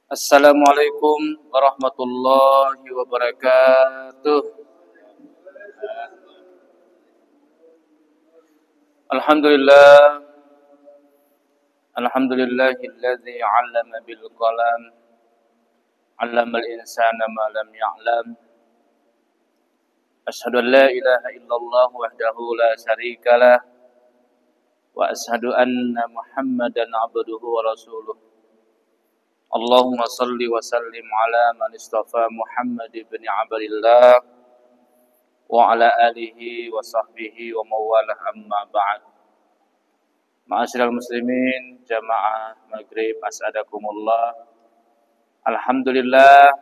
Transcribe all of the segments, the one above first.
Assalamualaikum warahmatullahi wabarakatuh. Alhamdulillah. Alhamdulillahilladzi 'allama bil qalam. 'Allamal insana ma lam ya'lam. Asyhadu an la ilaha illallah wahdahu la syarikalah wa asyhadu anna Muhammadan 'abduhu wa rasuluh. Allahumma salli wa sallim ala man istafa Muhammad ibn Abdillah wa ala alihi wa sahbihi wa mawalah amma ba'd. Ma'asyiral muslimin, jamaah maghrib as'adakumullah. Alhamdulillah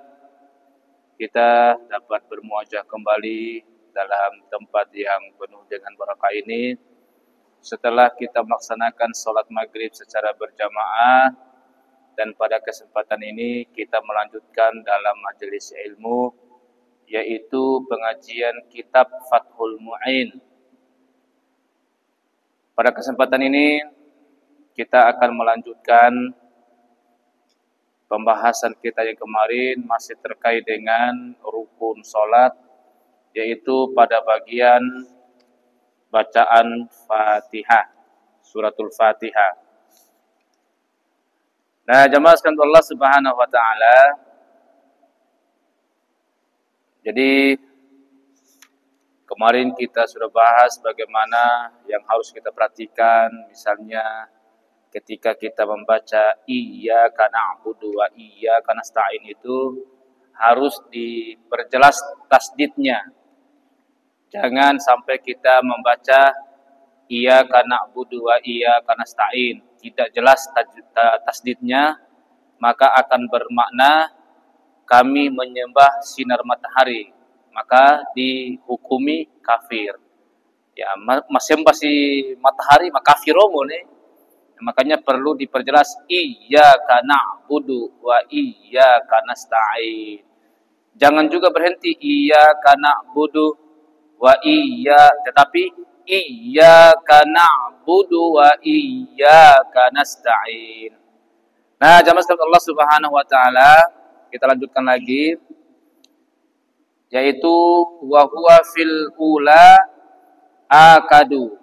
kita dapat bermuajah kembali dalam tempat yang penuh dengan barakah ini setelah kita melaksanakan salat maghrib secara berjamaah. Dan pada kesempatan ini kita melanjutkan dalam majelis ilmu, yaitu pengajian kitab Fathul Mu'in. Pada kesempatan ini kita akan melanjutkan pembahasan kita yang kemarin masih terkait dengan rukun salat, yaitu pada bagian bacaan Fatihah, suratul Fatihah. Nah, jamaah sekalian Allah Subhanahu wa taala. Jadi kemarin kita sudah bahas bagaimana yang harus kita perhatikan, misalnya ketika kita membaca iyyaka na'budu wa iyyaka nasta'in itu harus diperjelas tasdidnya. Jangan sampai kita membaca iyyaka na'budu wa iyyaka nasta'in tidak jelas tasdidnya, maka akan bermakna kami menyembah sinar matahari, maka dihukumi kafir. Ya, menyembah si matahari maka kafiromo nih. Makanya perlu diperjelas iyyaka na'budu wa iyyaka nasta'in. Jangan juga berhenti iyyaka na'budu wa tetapi iyyaka na'budu wa iyyaka nasta'in. Nah, jamaah sekalian Allah Subhanahu wa taala, kita lanjutkan lagi, yaitu wa huwa fil ula akadu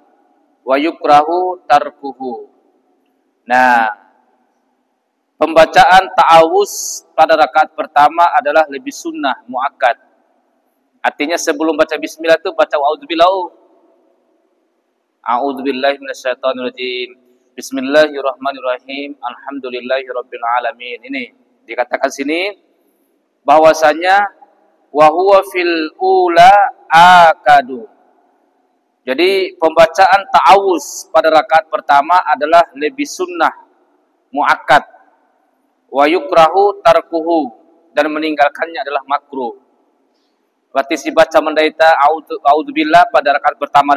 wa yukrahu tarkuhu. Nah, pembacaan ta'awuz pada rakaat pertama adalah lebih sunnah, muakkad. Artinya sebelum baca bismillah itu baca A'udzubillahi minasyaitonirrajim. Bismillahirrahmanirrahim. Alhamdulillahirabbil alamin. Ini dikatakan sini bahwasanya wa huwa fil ula akadu. Jadi pembacaan ta'awuz pada rakaat pertama adalah lebih sunnah, muakkad. Wa yukrahu tarkuhu, dan meninggalkannya adalah makruh. Berarti si baca mendaita a'udzubillah pada rakaat pertama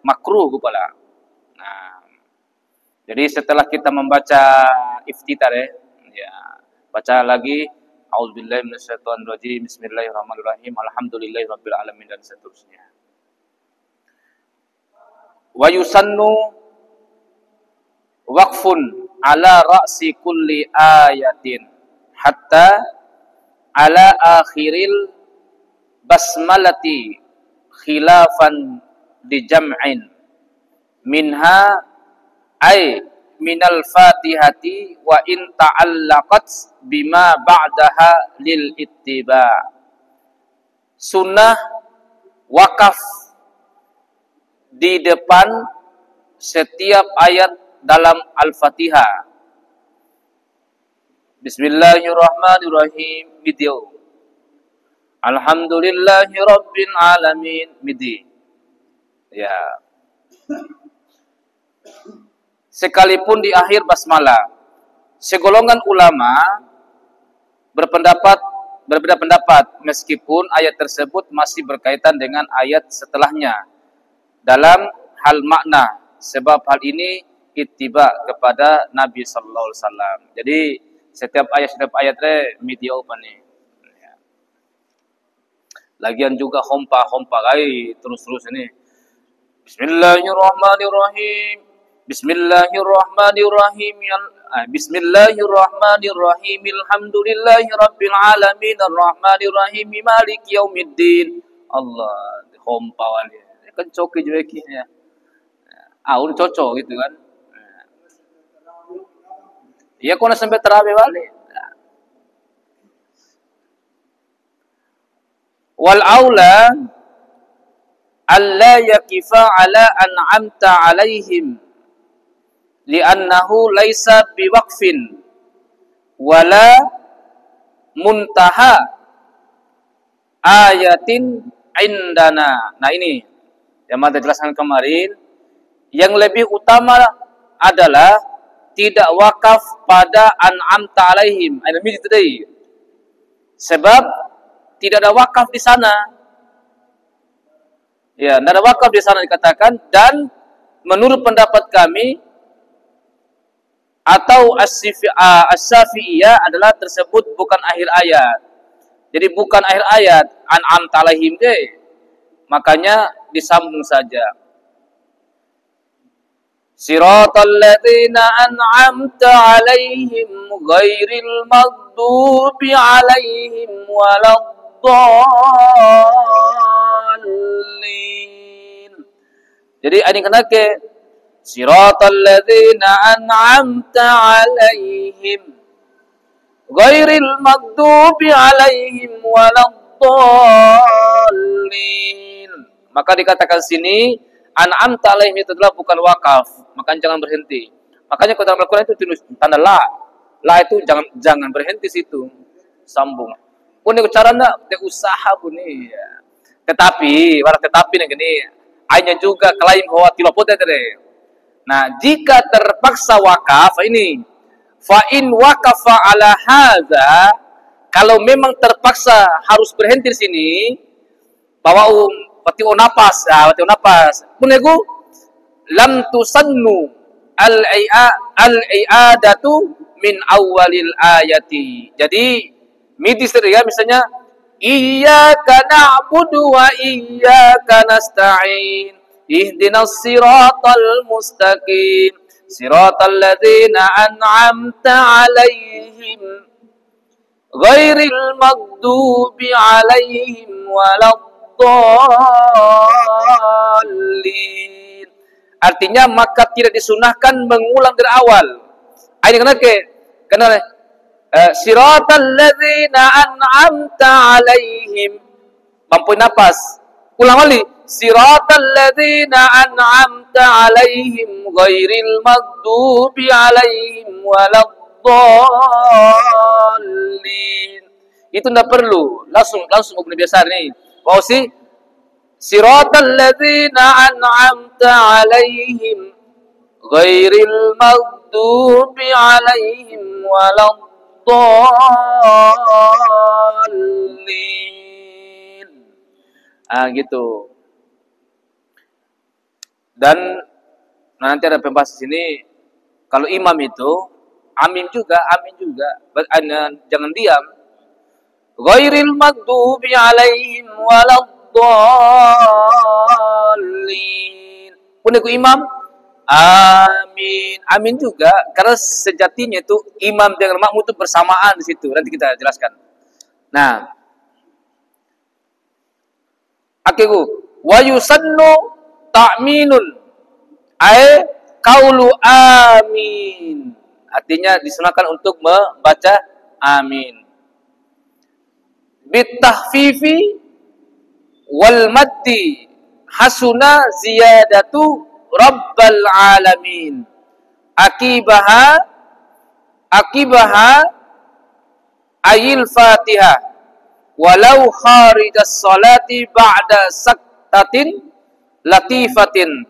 makruh kepala. Nah, jadi setelah kita membaca iftitar ya, baca lagi a'udzubillahi minasyaitonirrajim, bismillahirrahmanirrahim, alhamdulillahirabbil alamin, dan seterusnya. Wa yusannu waqfun ala ra'si kulli ayatin hatta ala akhiril basmalati khilafan di jam'in minha ay minal fatihati wa in ta'allaqat bima ba'daha lil ittiba'. Sunnah wakaf di depan setiap ayat dalam Al-Fatihah. Bismillahirrahmanirrahim video. Alhamdulillahi rabbil alamin midi. Ya. Sekalipun di akhir basmalah, segolongan ulama berbeda pendapat meskipun ayat tersebut masih berkaitan dengan ayat setelahnya dalam hal makna, sebab hal ini ittiba kepada Nabi sallallahu alaihi wasallam. Jadi setiap ayat media apa nih? Lagian juga hompa terus ini. Bismillahirrahmanirrahim. Bismillahirrahmanirrahim. Bismillahirrahmanirrahim. Alhamdulillahirabbil alamin arrahmanirrahim maliki yaumiddin. Allah hompawali. Kan coki juga ya. Udah cocok gitu kan. Ya kau sampai terawih balik. Wal aula alla yakifa ala an'amta alaihim li'annahu laisa biwaqfin wala muntaha ayatin indana. Nah ini yang kita jelaskan kemarin, yang lebih utama adalah tidak wakaf pada an'amta alaihim. Ini tadi. Sebab tidak ada wakaf di sana. Ya, tidak ada wakaf di sana dikatakan, dan menurut pendapat kami atau as-Syafi'iyah adalah tersebut bukan akhir ayat. Jadi bukan akhir ayat an'amta alaihim deh. Makanya disambung saja. Siratal ladzina an'amta alaihim ghairil maghdubi alaihim waladdallin. Jadi ini kena ke siratal ladzina an'amta alaihim ghairil maghdubi alaihim waladdallin. Maka dikatakan sini an'amta alaihim itu adalah bukan wakaf, makanya jangan berhenti. Makanya kalau dalam Al-Quran itu tulis tanda la. La itu jangan berhenti situ. Sambung. Pun cara nak dia usaha pun ni. Tetapi nih gini, hanya juga klaim bahwa tilapot tadi. Nah, jika terpaksa wakaf ini, fa in waqafa ala hadza, kalau memang terpaksa harus berhenti di sini, bahwa watio napas, punego lam tusannu al-i'adatu min awalil ayati. Jadi midis ya, misalnya iyyaka na'budu wa iyyaka nasta'in ihdinas siratal mustaqim siratal ladzina an'amta 'alaihim ghairil maghdubi 'alaihim waladdallin. Artinya maka tidak disunahkan mengulang dari awal. Ini kenapa? Siratal ladzina an'amta 'alaihim. Mampu napas. Ulang kali. Siratal ladzina an'amta 'alaihim ghairil maghdubi 'alaihim waladdallin. Itu tidak perlu, langsung hukum biasa nih. Bahwa siratal ladzina an'amta 'alaihim ghairil maghdubi 'alaihim waladdallin. Gitu. Dan nanti ada pembahasan sini, kalau imam itu amin juga. Jangan diam. Ghairil maghdubi 'alaihim waladdallin. Pun aku imam amin juga, karena sejatinya itu imam dengan makmum itu bersamaan di situ. Nanti kita jelaskan. Nah, akiku wa yusannu ta'minun ay qaulu amin. Artinya disunahkan untuk membaca amin. Bitahfifi wal maddi hasuna ziyadatu rabbal alamin. Akibaha ayil fatihah walau kharijas salati ba'da saktatin latifatin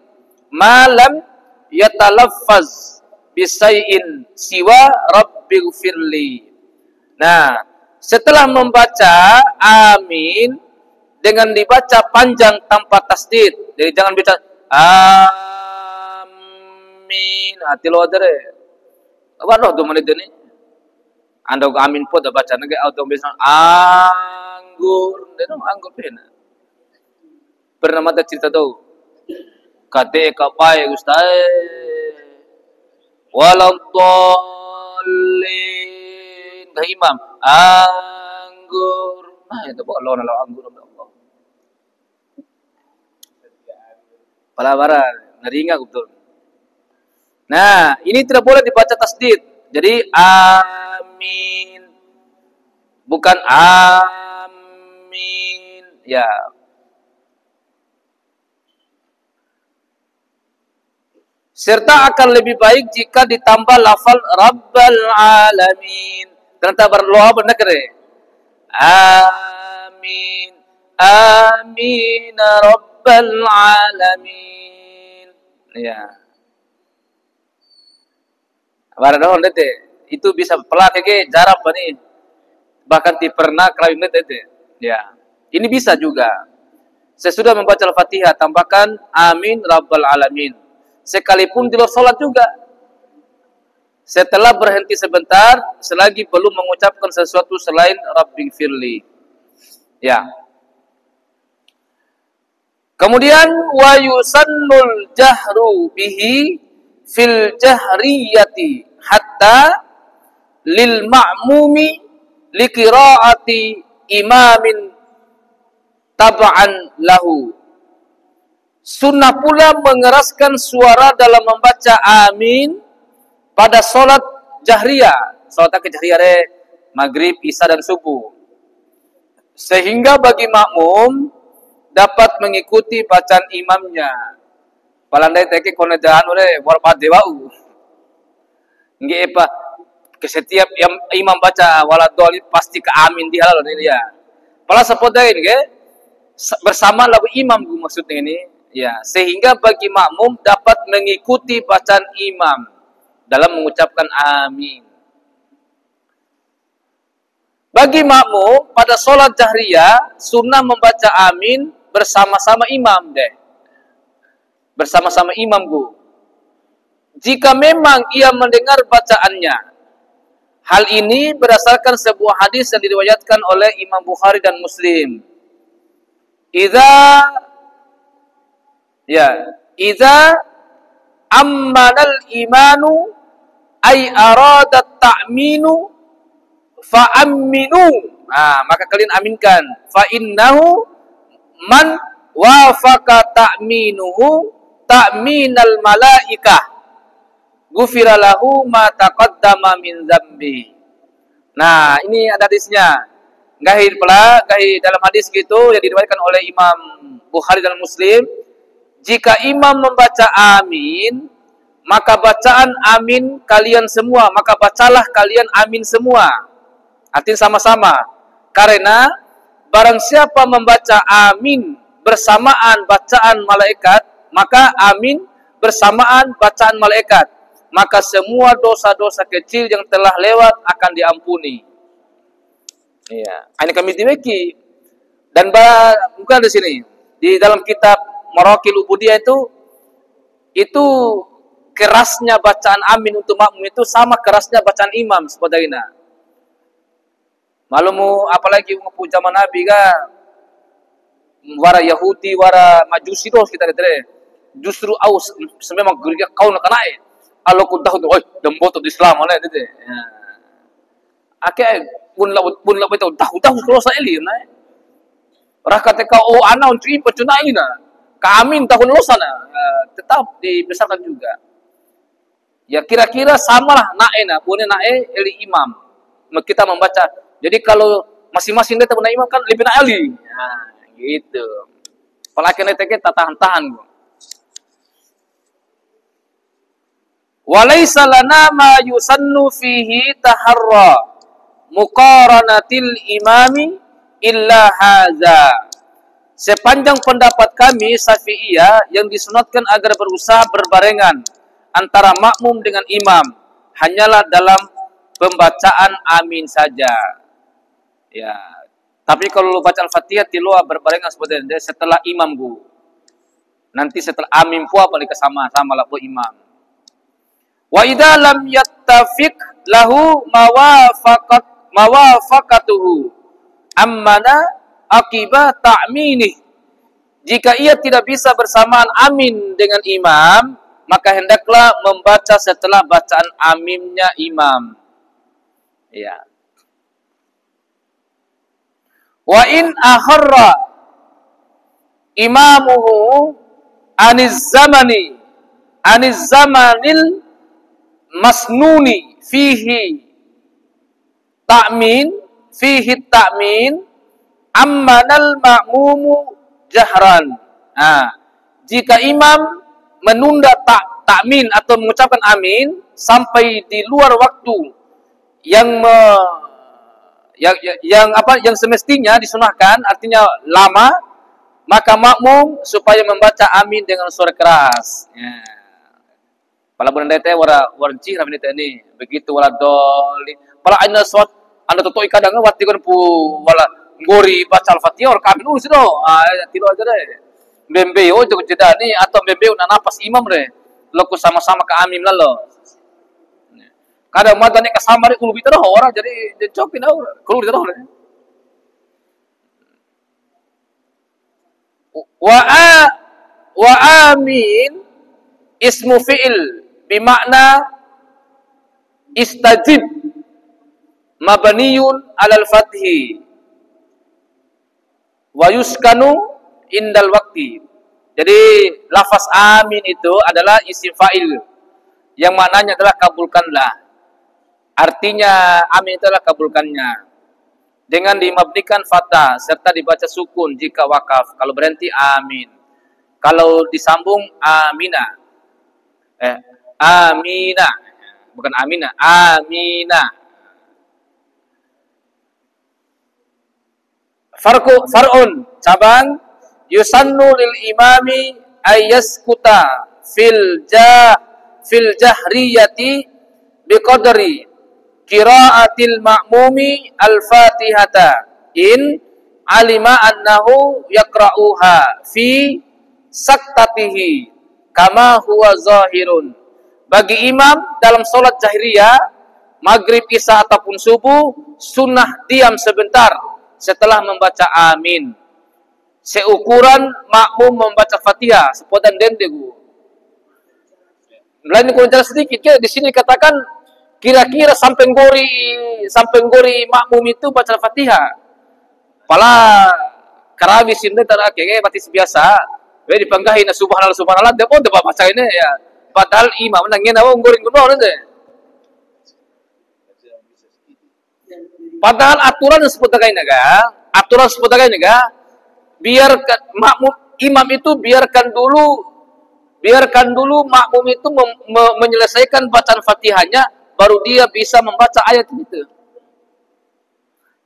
ma lam yatalaffaz bisai'in siwa rabbighfirli. Nah, setelah membaca amin dengan dibaca panjang tanpa tasdid. Jadi jangan baca amin. Hati lo ada deh. Waduh, 2 menit ini. Anda amin pun dah baca nage auto bisa anggur. Dia anggur pena. Pernah mata cerita tahu. Kate kapai ustaz. Waladhdallin. ke imam. Anggur. Nah, itu boleh kalau anggur Allah. Palabaran, ngeringa betul. Nah, ini tidak boleh dibaca tasdid. Jadi amin. Bukan amin. Ya. Serta akan lebih baik jika ditambah lafal Rabbal Alamin. Ternyata berdoa benar kere. Amin. Amin Rabbal Alamin. Ya. Baradon dete. Itu bisa pelak ke jarap nih. Bahkan ti pernah kelawin dete. Ya. Ini bisa juga. Sesudah membaca Al-Fatihah tambahkan amin Rabbal Alamin. Sekalipun di luar sholat juga. Setelah berhenti sebentar, selagi belum mengucapkan sesuatu selain Rabbighfirli. Ya. Kemudian wa yusannul jahru bihi fil jahriyati hatta lil ma'mumi liqiraati imamin tab'an lahu. Sunnah pula mengeraskan suara dalam membaca amin pada solat jahriyah. Solat jahriyah maghrib, isya dan subuh. Sehingga bagi makmum dapat mengikuti bacaan imamnya. Palandai teke konedaan oleh warpat dewau. Nggih apa ke setiap yang imam baca waladoli pasti ke amin di halal ini ya. Pala sepodai nggih bersama lagu imam gue maksudnya ini. Ya, sehingga bagi makmum dapat mengikuti bacaan imam dalam mengucapkan amin. Bagi makmum pada sholat jahriyah sunnah membaca amin bersama-sama imam deh. Bersama-sama imam bu. Jika memang ia mendengar bacaannya. Hal ini berdasarkan sebuah hadis yang diriwayatkan oleh Imam Bukhari dan Muslim. Idza ammanal imanu ay aradat ta'minu fa aminu. Nah, maka kalian aminkan. Fa innahu man wafaqa ta'minuhu ta'minal malaikah ghufira lahu ma taqaddama min dzambi. Nah, ini ada hadisnya. Gahir dalam hadis gitu yang diriwayatkan oleh Imam Bukhari dan Muslim. Jika imam membaca amin, maka bacaan amin kalian semua, maka bacalah kalian amin semua. Artinya sama-sama. Karena barang siapa membaca amin bersamaan bacaan malaikat, maka amin bersamaan bacaan malaikat. Maka semua dosa-dosa kecil yang telah lewat akan diampuni. Iya, ini kami dimiliki. Dan bukan di sini. Di dalam kitab Maraqil Ubudiyah itu kerasnya bacaan amin untuk makmum itu sama kerasnya bacaan imam sebagaimana. Malumu apalagi waktu zaman Nabi kan wara Yahudi wara Majusi dos kita lihat justru aus sememang gereja kau nak naik. Allah kun tahu tu, oi dembo tu Islam mana itu. Ya. Akhirnya pun lah betul tahu kalau saya lihat naik. Rakyat kau ana untuk imam cuna ini na. Kami tahun losana tetap dibesarkan juga. Ya kira-kira samalah naena, boleh nae eli imam. Kita membaca. Jadi kalau masing-masing dia tahu imam kan lebih naeli. Nah, gitu. Pelakian itu tak tahan-tahan. Walaysa lana ma yusannu fihi taharra muqaranatil imami illa hadza. Sepanjang pendapat kami Syafi'iyah yang disunatkan agar berusaha berbarengan antara makmum dengan imam hanyalah dalam pembacaan amin saja. Ya. Tapi kalau baca Al-Fatihah tilawah berbarengan sebenarnya setelah imam bu. Nanti setelah amin pun apa sama-sama lah bu imam. Wa idza lam yattafiq lahu mawafaqatuhu ammana akibat ta'minih. Jika ia tidak bisa bersamaan amin dengan imam, maka hendaklah membaca setelah bacaan aminnya imam. Ya. Wa in akharra imamuhu aniz zamanil masnuni fihi ta'min ammanal ma'mumu jahran. Nah, jika imam menunda takmin atau mengucapkan amin sampai di luar waktu yang semestinya disunahkan, artinya lama, maka makmum supaya membaca amin dengan suara keras. Ya. Pala bulan dete warci ramin ini begitu wala doli. Pala anda suat anda tutoi kadang wati kan pu wala ngori baca al-Fatihah or kami nulis do. Tilo aja deh. Bembeo jo jeda ni atau bembeo na napas imam re. Loko sama-sama ke amin lalo. Kadang mata ni kasama ri ulubi terus orang jadi copin aur. Keluar terus. Wa amin ismu fi'il bimakna istajib mabniyun alal fathi wa yuskanu indal waqti. Jadi lafaz amin itu adalah isim fa'il yang maknanya adalah kabulkanlah. Artinya amin itu adalah kabulkannya. Dengan dimabnikan fathah serta dibaca sukun jika wakaf. Kalau berhenti amin. Kalau disambung amina. Amina. Bukan amina, amina. Far'un cabang yusannu lil imami ayyaskuta fil jahriyati biqadri qiraatil ma'mumi al-fatihata in alima annahu yaqra'uha fi saktatihi kama huwa zahirun. Bagi imam dalam solat jahriyah maghrib, isya ataupun subuh sunnah diam sebentar setelah membaca amin seukuran makmum membaca Fatihah sepodan dendegu. Lain kurang jelas sedikit ya, di sini katakan kira-kira sampai gori makmum itu baca Fatihah. Pala karawi sinde tarake batis biasa, we dipanggahi na subhanallah depo depa baca ini ya. Padahal imam nangin awang goring kuno nanti. Padahal aturan seputar naga, biar makmum imam itu biarkan dulu makmum itu menyelesaikan bacaan Fatihahnya, baru dia bisa membaca ayat itu.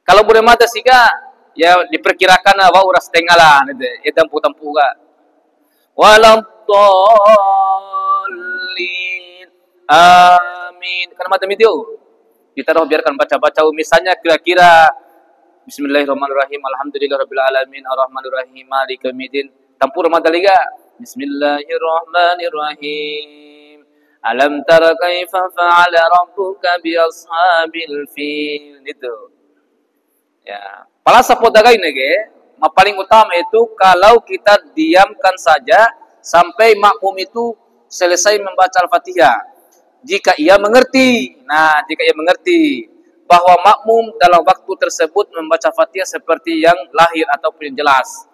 Kalau boleh mata sika ya diperkirakan wa uras setengah lah gitu. Ya tempu ga. Walam dolin. Amin. Karena mata video. Kita biarkan baca-baca misalnya kira-kira Bismillahirrahmanirrahim. Alhamdulillahirabbil alamin arrahmanirrahim maliki yaumiddin. Tampur mata liga. Bismillahirrahmanirrahim. Alam tara kaifa fa'ala rabbuka bi ashabil fil. Itu. Ya. Pala sapodagai nege, paling utama itu kalau kita diamkan saja sampai makmum itu selesai membaca Al-Fatihah. Jika ia mengerti bahwa makmum dalam waktu tersebut membaca Fatihah seperti yang lahir ataupun yang jelas.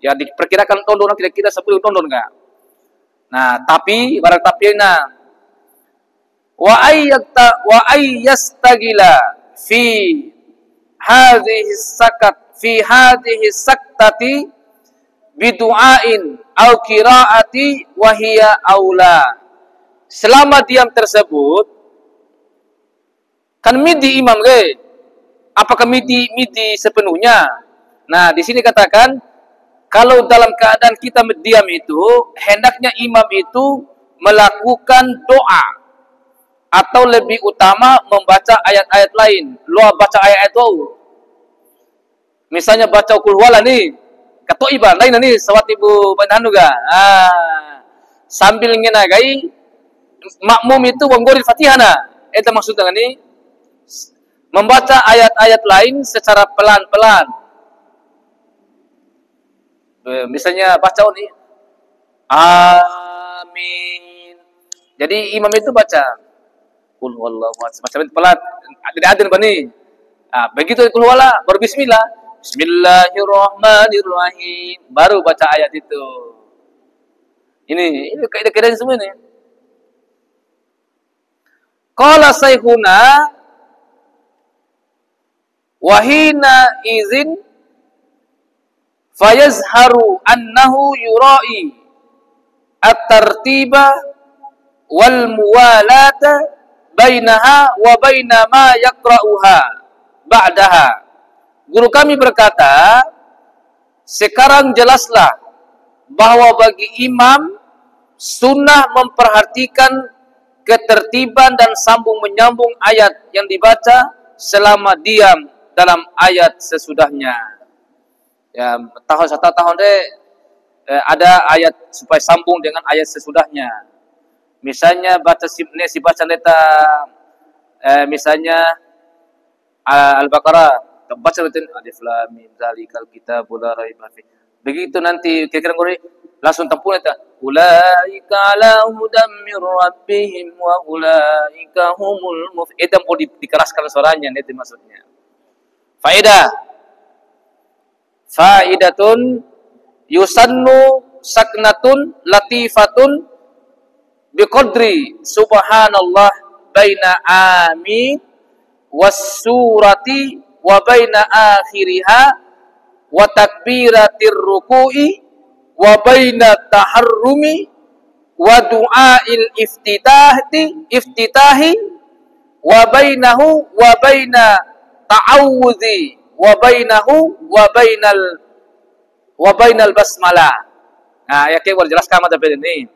Ya diperkirakan tondonan kira-kira 10 tondon enggak? Nah, tapi barang tapina wa ayyastagila fi hadhihi saktati bidu'ain au qiraati wa hiya aula. Selama diam tersebut kan midi imam ge. Apakah midi sepenuhnya? Nah, di sini katakan kalau dalam keadaan kita diam itu hendaknya imam itu melakukan doa atau lebih utama membaca ayat-ayat lain. Lo baca ayat itu. Misalnya baca qul huwallah nih. Kato iba lain nih sawat ibu bandanu ga. Sambil ngenagai makmum itu wanggori Fatihah na. Itu maksudnya nih membaca ayat-ayat lain secara pelan-pelan. Misalnya baca ini amin. Jadi imam itu baca qul huwallahu ahad macam pelan. Tidak adil bani. Begitu qul huwallah baru bismillah. Bismillahirrahmanirrahim. Baru baca ayat itu. Ini kaidah-kaidah semua ini. Qala saykhuna wahina izin fayazharu annahu yura'i at-tartiba wal muwalata bainaha wa baina ma yaqra'uha ba'daha. Guru kami berkata, sekarang jelaslah bahwa bagi imam sunnah memperhatikan ketertiban dan sambung menyambung ayat yang dibaca selama diam dalam ayat sesudahnya. Ya, satu tahun ada ayat supaya sambung dengan ayat sesudahnya. Misalnya baca si baca neta misalnya Al-Baqarah, baca rutin alif lam mim zalikal kitabul la raiba fi. Begitu nanti kira-kira langsung tempuh neta ulaika ala hudam mir rabbihim wa ulaika humul muflihun. Itu mau dikeraskan suaranya, itu maksudnya. Faidatun yusannu saknatun latifatun biqadri subhanallah baina amin was surati wa baina akhiriha wa takbiratir ruku'i wa baina taharrumi wa du'ail iftitahi wa bainahu wa baina ta'awudzi wa bainahu wa bainal basmalah. Nah, ya kayak jelaskan mata ini.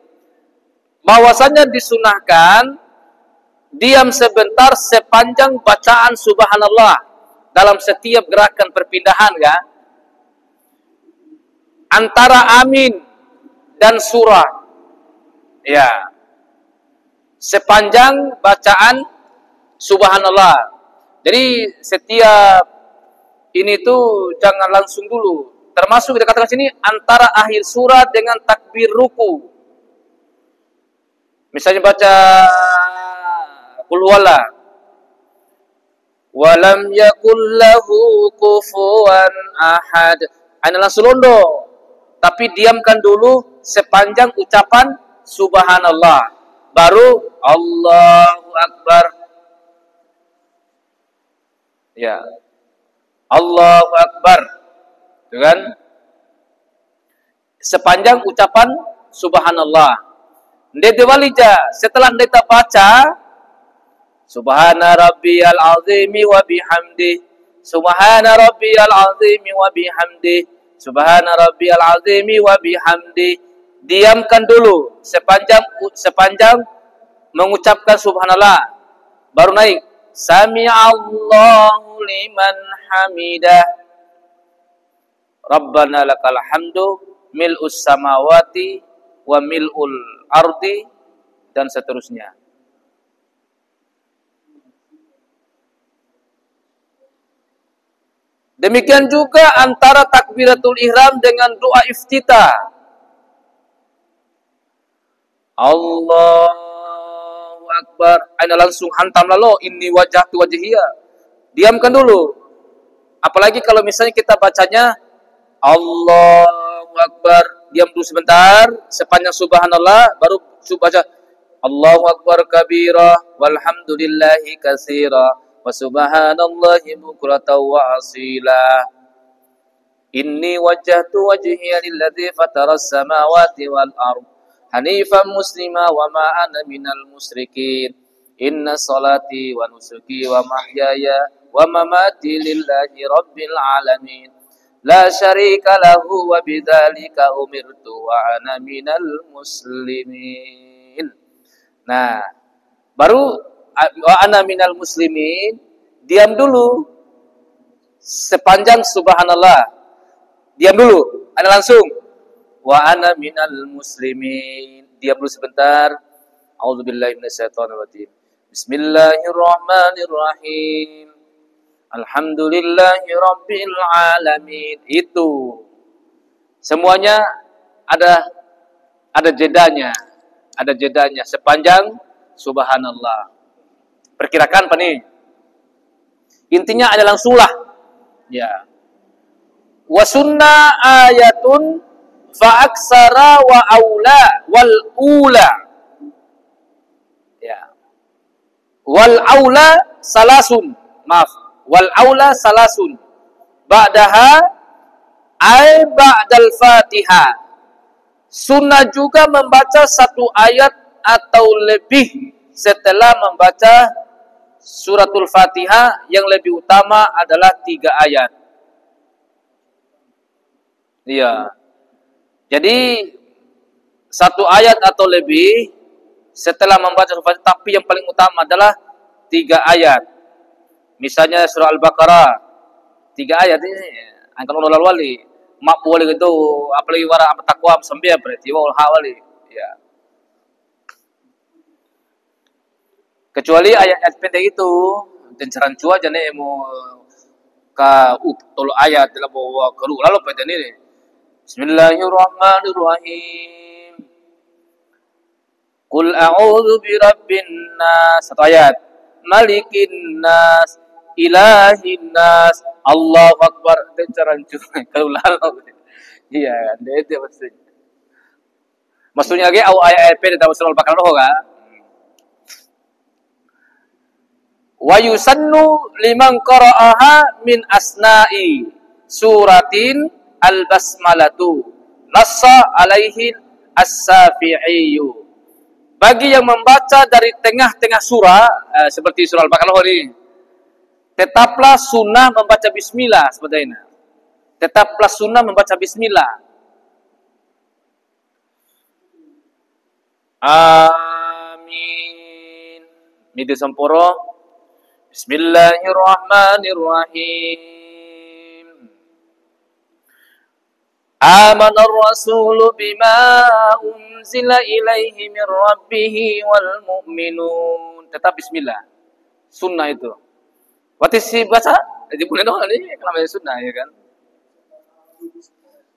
Bahwasanya disunahkan diam sebentar sepanjang bacaan subhanallah dalam setiap gerakan perpindahan, kan? Antara amin dan surah. Ya. Sepanjang bacaan subhanallah. Jadi setiap ini tuh jangan langsung dulu. Termasuk kita katakan sini antara akhir surat dengan takbir ruku. Misalnya baca qul huwallah. Walam yakul lahu kufuwan ahad. Ana langsung londo. Tapi diamkan dulu sepanjang ucapan subhanallah. Baru Allahu Akbar. Ya. Allahu Akbar. Itu kan? Sepanjang ucapan subhanallah. Ndete walija setelah ndeta baca subhana rabbiyal azimi wa bihamdi, subhana rabbiyal azimi wa bihamdi, subhana rabbiyal azimi wa bihamdi, diamkan dulu sepanjang mengucapkan subhanallah, baru naik sami'allahu liman hamidah, rabbana lakal hamdu mil'us samawati wa mil'ul ardi, dan seterusnya. Demikian juga antara takbiratul ihram dengan doa iftitah. Allahu Akbar. Ana langsung hantam lalu inni wajhatu wajhiya. Diamkan dulu. Apalagi kalau misalnya kita bacanya Allahu Akbar, diam dulu sebentar sepanjang subhanallah, baru baca Allahu Akbar kabira walhamdulillahi katsira wa subhanallahi bukratan wa asila. Inni wajjahtu wajhiya lilladzi fataras samawati wal ard hanifan muslima wa ma ana minal musyrikin. Inna salati wa nusuki wa mahyaya wa mamati lillahi rabbil alamin. La syarika lahu wa bidzalika umirtu wa ana minal muslimin. Nah, baru wa ana minal muslimin, diam dulu sepanjang subhanallah. Diam dulu, ana langsung wa ana minal muslimin. Diam dulu sebentar. A'udzubillahi minasyaitonir rajim. Bismillahirrahmanirrahim. Alhamdulillahi rabbil alamin. Itu semuanya ada jedanya. Ada jedanya sepanjang subhanallah. Perkirakan apa nih? Intinya ada langsunglah. Ya. Wa sunnah ayatun fa aksara wa aula wal ula. Ya. Wal aula salasun. Maaf. Wal aula salasun. Ba'daha ay ba'dal Fatihah. Sunnah juga membaca satu ayat atau lebih setelah membaca suratul Fatihah, yang lebih utama adalah 3 ayat. Iya. Jadi satu ayat atau lebih setelah membaca suratul Fatihah, tapi yang paling utama adalah 3 ayat. Misalnya surah Al-Baqarah 3 ayat ini angkat ulul wali. Mak boleh gitu, apalagi wara takwa sampai berarti wal hawali. Ya. Kecuali ayat-ayat pendek itu, dan caran cuaca nih mau ka tol ayat dalam bawa keru lalu pada ini. Bismillahirrahmanirrahim. Qul a'udzu birabbin nas. Satu ayat. Malikin nas, ilahin nas, Allahu akbar. Dan caran cuaca keru lalu. Iya kan, itu maksudnya. Maksudnya lagi ayat-ayat pendek dalam surah Al-Baqarah kan? Wa yusannu liman qara'aha min asna'i suratin al-basmalatu nassa alaihi as-Safi'iyyu. Bagi yang membaca dari tengah-tengah surah seperti surah Al-Baqarah ini, tetaplah sunnah membaca bismillah seperti ini. Tetaplah sunnah membaca bismillah. Amin. Midi samporo. Bismillahirrahmanirrahim. Amana ar-rasulu bima unzila ilaihi min rabbih wal mu'minun. Tetap bismillah. Sunnah itu. Waktu si baca, jadi boleh dong ini namanya sunnah ya kan.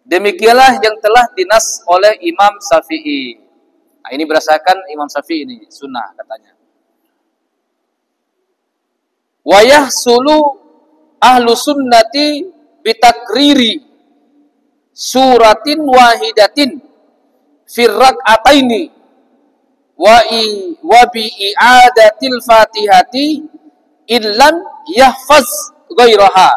Demikianlah yang telah dinas oleh Imam Syafi'i. Nah, ini berdasarkan Imam Syafi'i ini sunnah katanya. Wa yahsulu ahlu sunnati bitakriri suratin wahidatin firraqataini wa bi i'adatil fatihati illam yahfaz ghairaha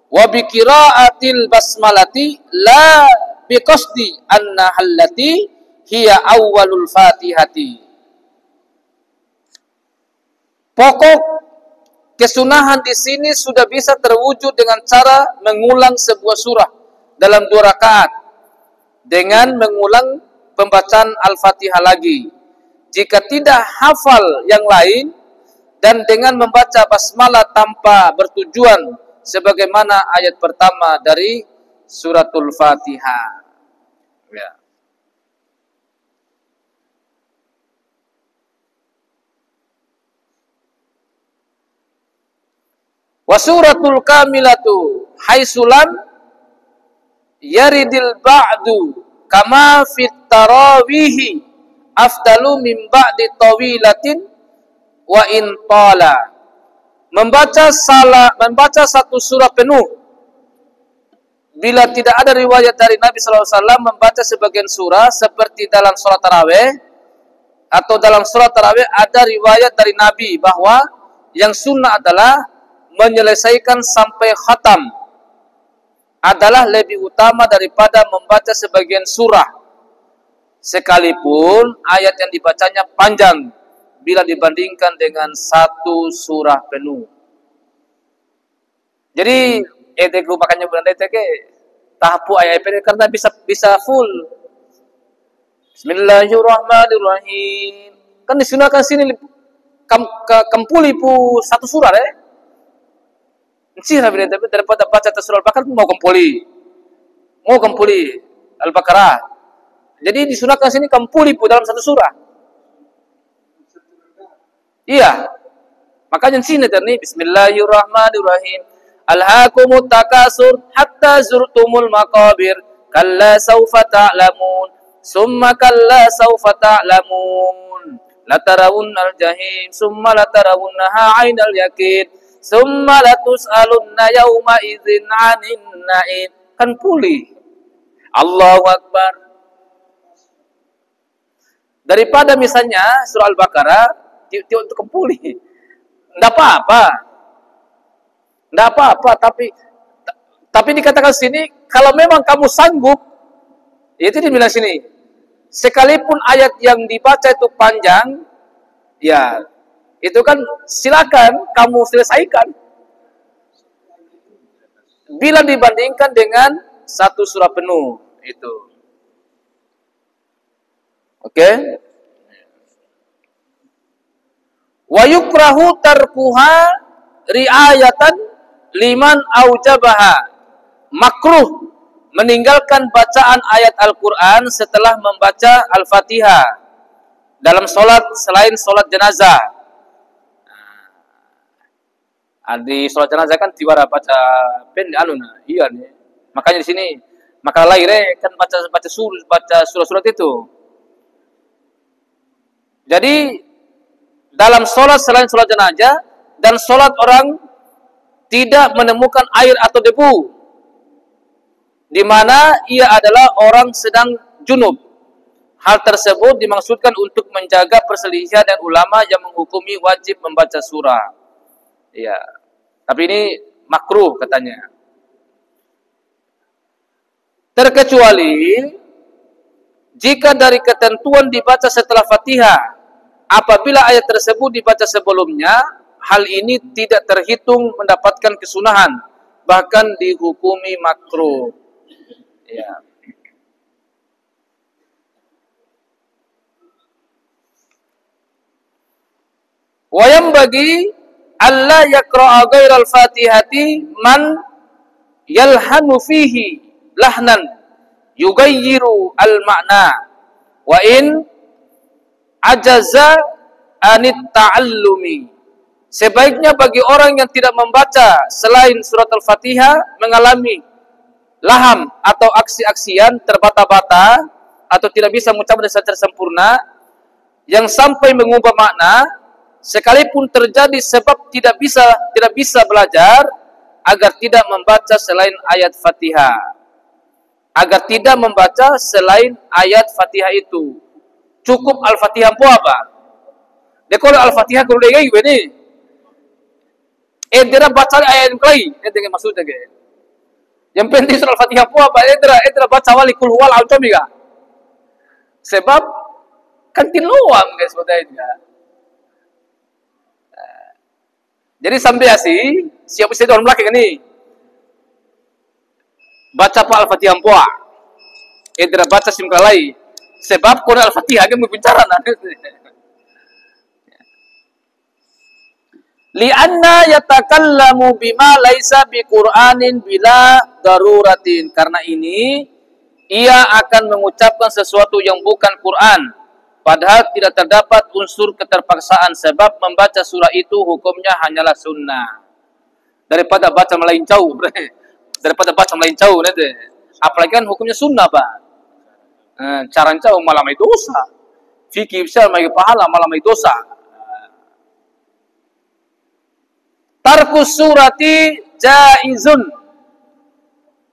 wa bi qiraatil basmalati la bi qasdi anna allati hiya awwalul fatihati. Pokok kesunahan di sini sudah bisa terwujud dengan cara mengulang sebuah surah dalam 2 rakaat dengan mengulang pembacaan Al-Fatihah lagi. Jika tidak hafal yang lain dan dengan membaca basmalah tanpa bertujuan sebagaimana ayat pertama dari suratul Fatihah. Ya. Wa suratul kamilatu haisulam yaridil ba'du kama fit tarawihi afdalu min ba'di tawilatin wa in tala. Membaca satu surah penuh bila tidak ada riwayat dari Nabi SAW membaca sebagian surah seperti dalam sholat tarawih, atau dalam sholat tarawih ada riwayat dari Nabi bahwa yang sunnah adalah menyelesaikan sampai khatam adalah lebih utama daripada membaca sebagian surah sekalipun ayat yang dibacanya panjang bila dibandingkan dengan satu surah penuh. Jadi gue makanya bulan tahapu ayat penuh karena bisa full. Bismillahirrahmanirrahim. Kan disunahkan sini kempuli pu satu surah Sih Nabi tapi daripada baca surah Al-Baqarah mau kempuli Al-Baqarah. Jadi disunahkan sini kempuli pun dalam satu surah. Iya. Makanya sini nih Bismillahirrahmanirrahim. Alhaakumut takasur hatta zurtumul maqabir. Kalla saufa ta'lamun. Summa kalla saufa ta'lamun. Latarawunnal jahim. Summa latarawunnaha 'ainal yaqin. Summa latus'alunna yawma idzin 'anin na'im. Kan pulih. Allahu Akbar. Daripada misalnya surah Al-Baqarah untuk kepulih. Enggak apa-apa. Enggak apa-apa, tapi dikatakan sini kalau memang kamu sanggup, itu dibilang sini. Sekalipun ayat yang dibaca itu panjang, ya itu kan silakan kamu selesaikan. Bila dibandingkan dengan satu surah penuh itu. Oke? Wa yukrahu tarkuha riayatan liman aujabaha. Makruh meninggalkan bacaan ayat Al-Quran setelah membaca Al-Fatihah dalam sholat selain sholat jenazah. Di sholat jenazah kan tiwara baca iya nih. Makanya di sini maka lahir kan baca surat itu. Jadi dalam sholat selain sholat jenazah dan sholat orang tidak menemukan air atau debu, di mana ia adalah orang sedang junub. Hal tersebut dimaksudkan untuk menjaga perselisihan dan ulama yang menghukumi wajib membaca surah. Ya, tapi ini makruh katanya. Terkecuali jika dari ketentuan dibaca setelah Fatihah, apabila ayat tersebut dibaca sebelumnya, hal ini tidak terhitung mendapatkan kesunahan, bahkan dihukumi makruh. Ya. Wayam bagi Allah yaqra'a ghairal Fatihati man yalhanu fihi lahnan yughayyiru al-ma'na wa in ajaza anit ta'allumi. Sebaiknya bagi orang yang tidak membaca selain surat Al-Fatihah mengalami laham atau aksi-aksian terbata-bata atau tidak bisa mengucapkan secara sempurna yang sampai mengubah makna, sekalipun terjadi sebab tidak bisa belajar, agar tidak membaca selain ayat Fatihah. Agar tidak membaca selain ayat Fatihah itu. Cukup Al-Fatihah po apa? Dia kalau Al-Fatihah kalau dia kayak gini, dia baca ayat yang lain, dengan maksudnya kayak. Yang penting surah Al-Fatihah po apa? Edra baca wali kul huwal al-comiga. Sebab kan tiluam guys sebetulnya. Jadi sampai siapa sih orang belakang ini? Baca pa Al-Fatihah po. Edra baca simkalai. Sebab kalau Al-Fatihah kan berbicara nah. Lianna yatakallamu bima laisa biqur'anin bila daruratin. Karena ini ia akan mengucapkan sesuatu yang bukan Quran, padahal tidak terdapat unsur keterpaksaan, sebab membaca surah itu hukumnya hanyalah sunnah. Daripada baca melancau, nanti. Apalagi kan hukumnya sunnah, Pak. Cara cau malam itu dosa. Fikih bisa bagi pahala malam itu dosa. Tarkus surati jaizun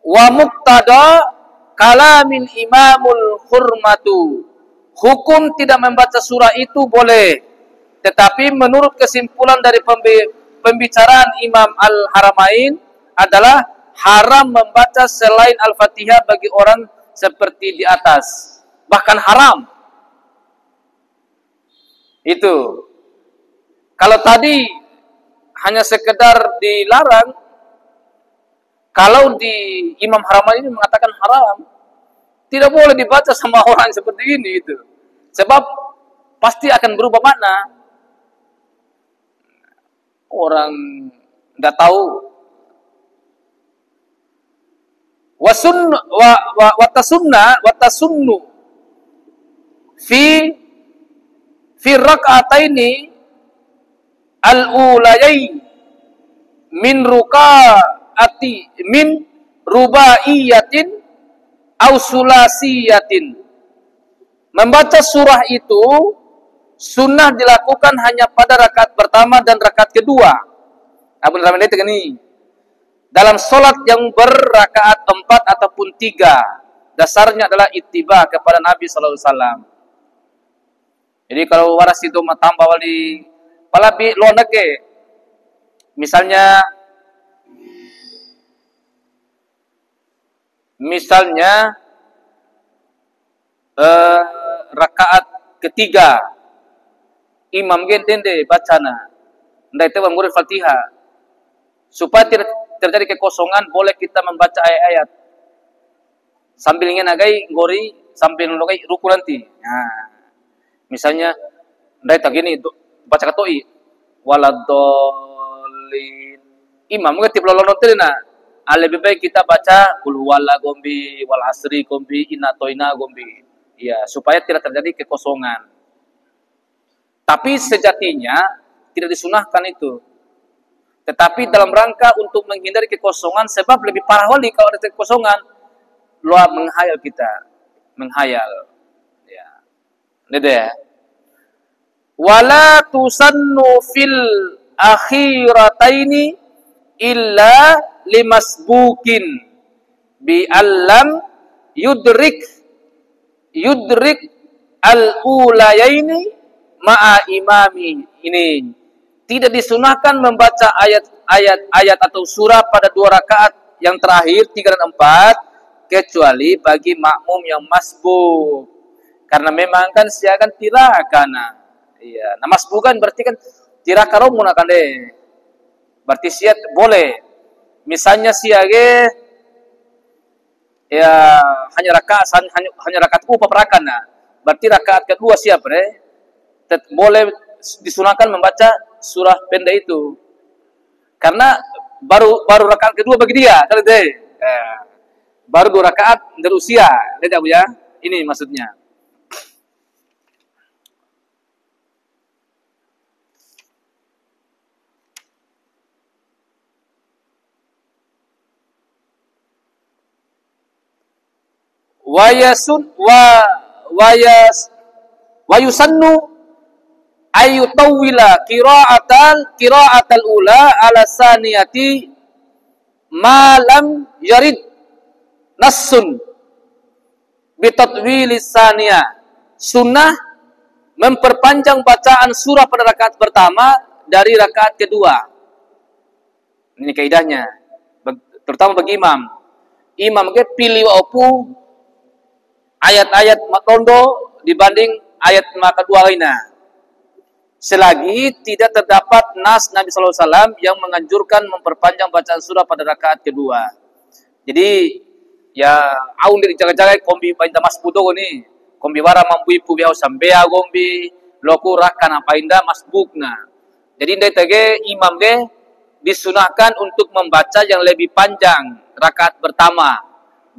wa muqtada kalamin imamul hurmatu. Hukum tidak membaca surah itu boleh, tetapi menurut kesimpulan dari pembicaraan Imam Al-Haramain adalah haram membaca selain Al-Fatihah bagi orang seperti di atas. Bahkan haram. Itu. Kalau tadi hanya sekedar dilarang, kalau di Imam Haramain ini mengatakan haram, tidak boleh dibaca sama orang seperti ini itu. Sebab pasti akan berubah makna. Orang enggak tahu. Watasunnu fi rak'ataini al-ulayai min rubaiyatin au sulasiyatin. Membaca surah itu sunnah dilakukan hanya pada rakaat pertama dan rakaat kedua. Abu Rahman itu gini. Dalam solat yang berrakaat 4 ataupun 3, dasarnya adalah ittiba kepada Nabi sallallahu alaihi wasallam. Jadi kalau waras itu tambah wali palabi lo nake. Misalnya rakaat ketiga imam gentende bacana ndak itu mengurai Fatihah supaya tidak terjadi kekosongan, boleh kita membaca ayat-ayat sambil ngenagai ngori sambil ngenagai ruku nanti. Nah, misalnya ndak itu gini baca katoi waladolin imam ngerti pelolong nontelina. Lebih baik kita baca kul wala gombi wal asri gombi inatoina gombi. Ya, supaya tidak terjadi kekosongan. Tapi sejatinya tidak disunahkan itu. Tetapi dalam rangka untuk menghindari kekosongan, sebab lebih parah wali kalau ada kekosongan, luar menghayal kita, menghayal. Ya. Ini deh. Wala tusannu fil akhirataini illa limasbukin bi allam yudrik al-ulayaini ma'a imami. Ini tidak disunahkan membaca ayat atau surah pada 2 rakaat yang terakhir 3 dan 4 kecuali bagi makmum yang masbuk, karena memang kan siakan tirakana. Iya, nah masbukan berarti kan tirakarom gunakan deh. Berarti siat boleh. Misalnya siage ya hanya rakaat upaparakan, nah berarti rakaat kedua siap boleh disunahkan membaca surah pendek itu karena baru rakaat kedua bagi dia kalau deh baru 2 rakaat dari usia lihat ya ini maksudnya. Wayusannu ayutawwila qira'atal ula ala saniyati ma lam yarid nassun bitatwilis saniyah. Sunnah memperpanjang bacaan surah pada rakaat pertama dari rakaat kedua. Ini kaidahnya, terutama bagi imam. Imam ke pilih opu ayat-ayat matondo dibanding ayat kedua lainnya. Selagi tidak terdapat nas Nabi sallallahu alaihi wasallam yang menganjurkan memperpanjang bacaan surah pada rakaat kedua. Jadi ya aun di jaga-jaga kombi painda mas puto ni. Kombi wara mampu ipu biau sambea gombi loku rakan apa inda masbukna. Jadi ndai tage imam ge disunahkan untuk membaca yang lebih panjang rakaat pertama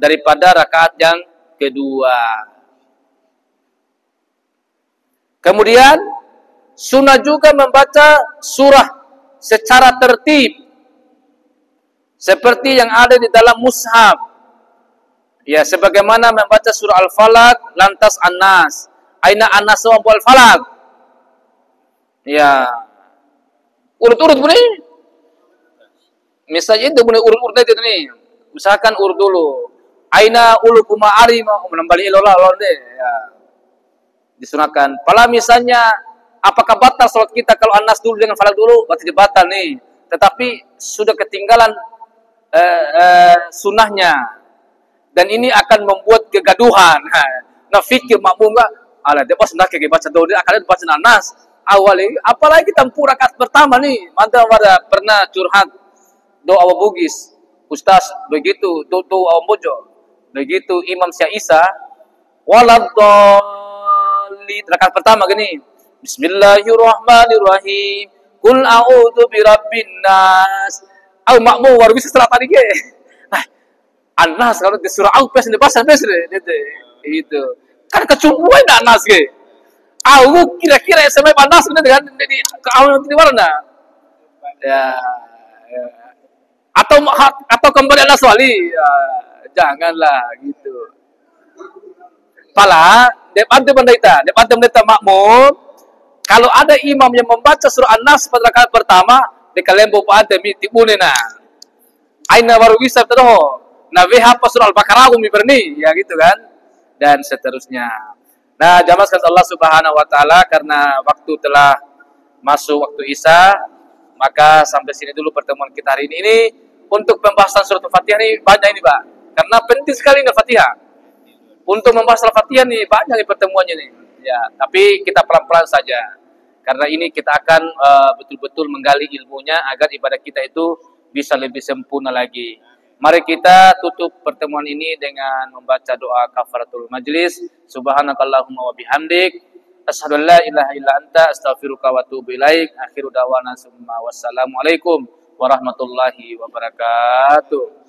daripada rakaat yang kedua. Kemudian sunnah juga membaca surah secara tertib seperti yang ada di dalam mushaf. Ya, sebagaimana membaca surah Al-Falaq lantas An-Nas. Aina An-Nas wa Al-Falaq. Ya. Urut-urut bunyi. Misalnya itu bunyi urut-urut itu nih. Misalkan urut dulu. Aina ulu kuma'ari menembali ilola londe. Ya. Disunahkan. Pala misalnya apakah batal salat kita kalau An-Nas dulu dengan Falaq dulu? Berarti batal nih. Tetapi sudah ketinggalan sunnahnya. Dan ini akan membuat kegaduhan. Nah, fikir makmum enggak? Alah, dia pas nak kayak baca dulu, akan baca An-Nas. Awalnya, apalagi tempuh rakaat pertama nih. Mantap ada pernah curhat doa Bugis. Ustaz, begitu doa Mojo. Begitu Imam Syaisa waladhdallin rakaat pertama gini. Bismillahirrahmanirrahim. Qul a'udzu birabbin nas. Au makmum baru bisa setelah tadi ke. An-Nas kalau di surah Al-Qas ini bahasa besar itu. Kan kecumbuan An-Nas ke. Au kira-kira SMA An-Nas dengan di awal nanti mana? Ya. Atau kembali An-Nas wali. Ya, janganlah gitu. Pala depan pendeta makmum, kalau ada imam yang membaca surah An-Nas pada rakaat pertama, de kalembo pa ate mi tibune na. Aina baru bisa terus. Nah, apa surah Al-Baqarah mi berni, ya gitu kan. Dan seterusnya. Nah, jamaah sekalian Allah Subhanahu wa taala, karena waktu telah masuk waktu Isya, maka sampai sini dulu pertemuan kita hari ini. Untuk pembahasan surat Al-Fatihah ini banyak ini, Pak. Karena penting sekali ini Al-Fatihah. Untuk membahas Al-Fatihah nih banyak nih pertemuannya nih. Ya, tapi kita pelan-pelan saja. Karena ini kita akan betul-betul menggali ilmunya agar ibadah kita itu bisa lebih sempurna lagi. Mari kita tutup pertemuan ini dengan membaca doa kafaratul majlis. Subhanakallahumma wa bihamdik, asyhadu an la ilaha illa anta, astaghfiruka wa atubu ilaik. Akhiru da'wana summa wassalamu alaikum warahmatullahi wabarakatuh.